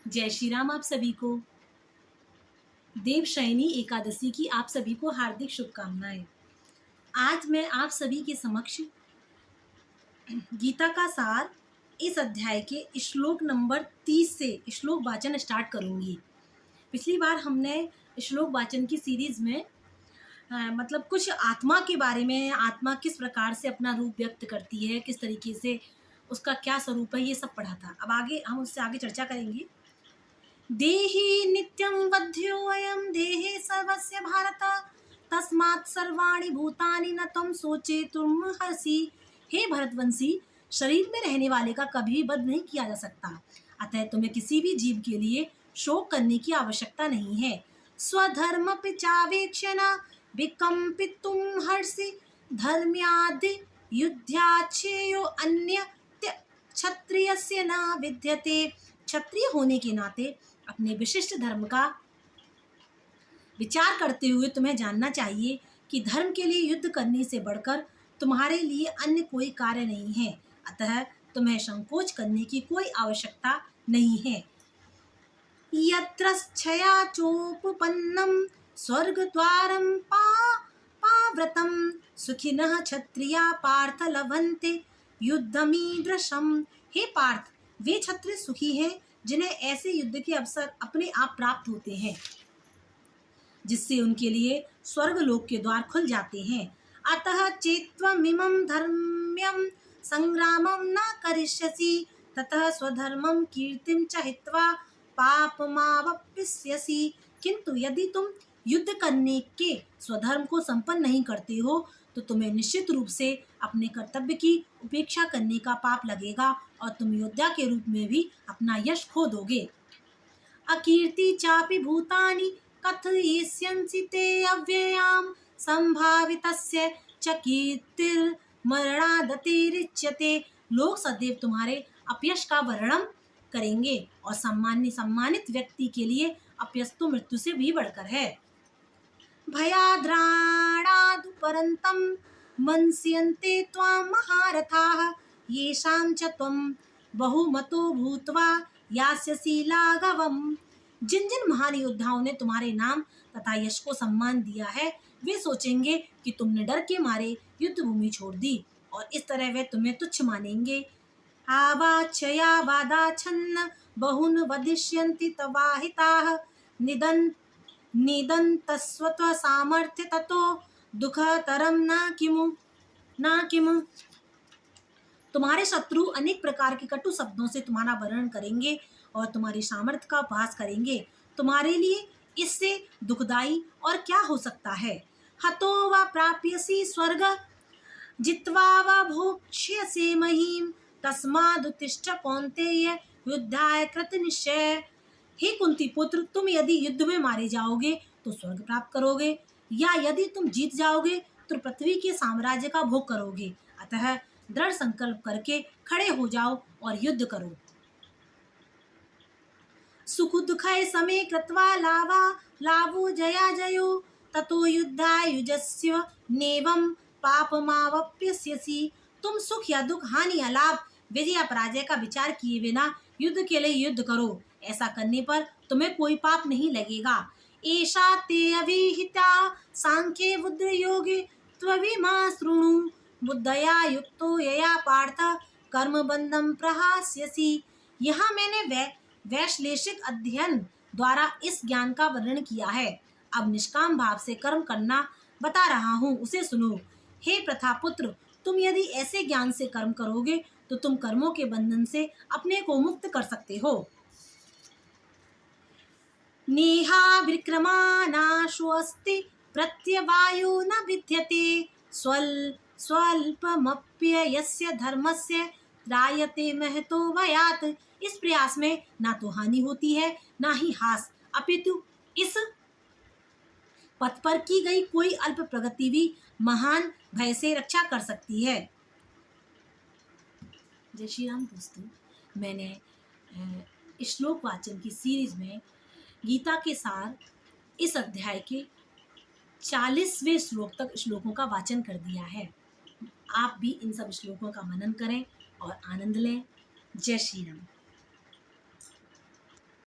जय श्री राम आप सभी को। देवशयनी एकादशी की आप सभी को हार्दिक शुभकामनाएं। आज मैं आप सभी के समक्ष गीता का सार इस अध्याय के श्लोक नंबर 30 से श्लोक वाचन स्टार्ट करूंगी। पिछली बार हमने श्लोक वाचन की सीरीज में मतलब कुछ आत्मा के बारे में, आत्मा किस प्रकार से अपना रूप व्यक्त करती है, किस तरीके से उसका क्या स्वरूप है, ये सब पढ़ा था। अब आगे हम उससे आगे चर्चा करेंगे। देहि नित्यं वध्योऽयं देहे सर्वस्य भारत तस्मात् सर्वाणि भूतानि न त्वं शोचयितुमर्हसि। हे भरतवंशी, शरीर में रहने वाले का कभी वध नहीं किया जा सकता, अतः तुम्हें किसी भी जीव के लिए शोक करने की आवश्यकता नहीं है। स्वधर्मपि चावेक्ष्य न विकम्पितुमर्हसि धर्म्याद् युद्धाच्छेयो अन्य क्षत्रियस्य न विद्यते। क्षत्रिय होने के नाते अपने विशिष्ट धर्म का विचार करते हुए तुम्हें जानना चाहिए कि धर्म के लिए युद्ध करने से बढ़कर तुम्हारे लिए अन्य कोई कार्य नहीं है, अतः तुम्हें संकोच करने की कोई आवश्यकता नहीं है। यत्रच्छया चोपपन्नं स्वर्गद्वारं पाव्रतं सुखिनः क्षत्रिया पार्थ लभन्ते युद्धमीदृशम्। हे पार्थ, वे क्षत्रिय सुखी हैं जिन्हें ऐसे युद्ध के अवसर अपने आप प्राप्त होते हैं, जिससे उनके लिए स्वर्गलोक के द्वार खुल जाते हैं। अतः चेत्त्वमिमं धर्म्यं संग्रामं न करिष्यसि ततः स्वधर्मं कीर्तिं च हित्वा पापमावप्स्यसि। किंतु यदि तुम युद्ध करने के स्वधर्म को संपन्न नहीं करते हो तो तुम्हें निश्चित रूप से अपने कर्तव्य की उपेक्षा करने का पाप लगेगा और तुम योद्धा के रूप में भी अपना यश खो दोगे। अकीर्ति चापि भूतानि कथयिष्यन्ति ते अव्ययां संभावितस्य च कीर्तिर्मरणादतिरिच्यते। लोग सदैव तुम्हारे अपयश का वर्णन करेंगे और सम्मानित व्यक्ति के लिए अपयश तो मृत्यु से भी बढ़कर है। भयाद्राणादुपरन्तं मंस्यन्ते त्वां महारथाः येषां च त्वं बहुमतो भूत्वा यास्यसि लाघवम्। जिन जिन महान योद्धाओं ने तुम्हारे नाम तथा यश को सम्मान दिया है, वे सोचेंगे कि तुमने डर के मारे युद्ध भूमि छोड़ दी और इस तरह वे तुम्हें तुच्छ मानेंगे। आवाच्छया वादाच्छन्न बहुन वदिष्यन्ति तवाहिताः निदन्तस्वत्व सामर्थ्य ततो दुःखतरं न किमु। तुम्हारे शत्रु अनेक प्रकार के कटु शब्दों से तुम्हारा वर्णन करेंगे और तुम्हारी सामर्थ्य का उपहास करेंगे। तुम्हारे लिए इससे दुखदाई और क्या हो सकता है। हतो वा प्राप्यसि स्वर्ग जित्वा वा भोक्ष्यसे महीम् तस्मादुत्तिष्ठ कौन्तेय युद्धाय कृतनिश्चय। हे कुंती पुत्र, तुम यदि युद्ध में मारे जाओगे तो स्वर्ग प्राप्त करोगे, या यदि तुम जीत जाओगे तो पृथ्वी के साम्राज्य का भोग करोगे। अतः दृढ़ संकल्प करके खड़े हो जाओ और युद्ध करो। सुख दुःखै समे कृत्वा लाभो जया जयो ततो युद्धाय युजस्य नेवं पापमावप्स्यसि। तुम सुख या दुख, हानि या लाभ, विजय या पराजय का विचार किए बिना युद्ध के लिए युद्ध करो। ऐसा करने पर तुम्हें कोई पाप नहीं लगेगा। एषा ते अविहिता सांख्ये बुद्ध योगे त्वविमा शृणु बुद्धया युक्तो यया पार्थ कर्म बंधम प्रहास्यसि। यहाँ मैंने वैश्लेषिक अध्ययन द्वारा इस ज्ञान का वर्णन किया है। अब निष्काम भाव से कर्म करना बता रहा हूँ, उसे सुनो। हे प्रथापुत्र, तुम यदि ऐसे ज्ञान से कर्म करोगे तो तुम कर्मों के बंधन से अपने को मुक्त कर सकते हो। नेहा विक्रमानाशोऽस्ति प्रत्यवायो न विद्यते स्वल्पमप्ययस्य धर्मस्य त्रायते महतो भयात्। इस प्रयास में ना तो हानि होती है ना ही हास, अपितु इस पथ पर की गई कोई अल्प प्रगति भी महान भय से रक्षा कर सकती है। जय श्री राम दोस्तों, मैंने श्लोक वाचन की सीरीज में गीता के सार इस अध्याय के 40वें श्लोक तक श्लोकों का वाचन कर दिया है। आप भी इन सब श्लोकों का मनन करें और आनंद लें। जय श्री राम।